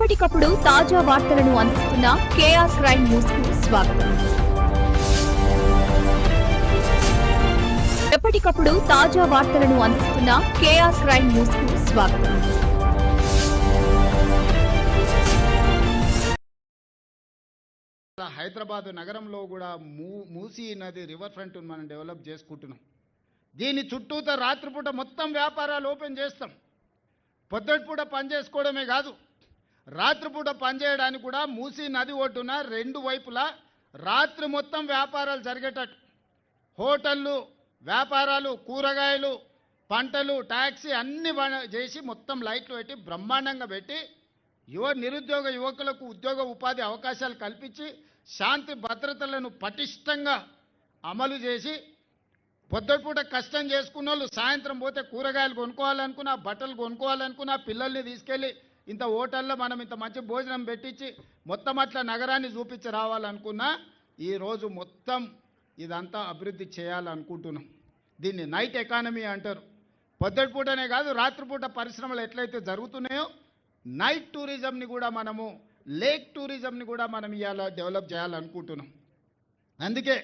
ఎప్పటికప్పుడు తాజా వార్తలను అందిస్తున్న కేఆర్ క్రైమ్ న్యూస్ కు స్వాగతం. ఎప్పటికప్పుడు తాజా వార్తలను అందిస్తున్న కేఆర్ క్రైమ్ న్యూస్ కు స్వాగతం. హైదరాబాద్ నగరంలో కూడా మూసీ నది రివర్ ఫ్రంట్ మనం డెవలప్ చేసుకుంటున్నాం. దీని చుట్టూత రాత్రిపూట మొత్తం వ్యాపారాలు ఓపెన్ చేస్తాం. పొద్దుటిపూట పని చేసుకోవడమే కాదు, రాత్రిపూట పనిచేయడానికి కూడా మూసీ నది ఒడ్డున రెండు వైపులా రాత్రి మొత్తం వ్యాపారాలు జరిగేటట్టు హోటళ్ళు, వ్యాపారాలు, కూరగాయలు, పంటలు, ట్యాక్సీ అన్ని చేసి మొత్తం లైట్లు పెట్టి బ్రహ్మాండంగా పెట్టి నిరుద్యోగ యువకులకు ఉద్యోగ ఉపాధి అవకాశాలు కల్పించి శాంతి భద్రతలను పటిష్టంగా అమలు చేసి పొద్దుపూట కష్టం చేసుకున్న వాళ్ళు సాయంత్రం పోతే కూరగాయలు కొనుక్కోవాలనుకున్నా, బట్టలు కొనుక్కోవాలనుకున్నా, పిల్లల్ని తీసుకెళ్ళి ఇంత హోటల్లో మనం ఇంత మంచి భోజనం పెట్టించి మొత్తం అట్లా నగరాన్ని చూపించి రావాలనుకున్నా ఈరోజు మొత్తం ఇదంతా అభివృద్ధి చేయాలనుకుంటున్నాం. దీన్ని నైట్ ఎకానమీ అంటారు. పొద్దుపూటనే కాదు, రాత్రిపూట పరిశ్రమలు ఎట్లయితే జరుగుతున్నాయో నైట్ టూరిజంని కూడా మనము, లేక్ టూరిజంని కూడా మనం ఇవాళ డెవలప్ చేయాలనుకుంటున్నాం. అందుకే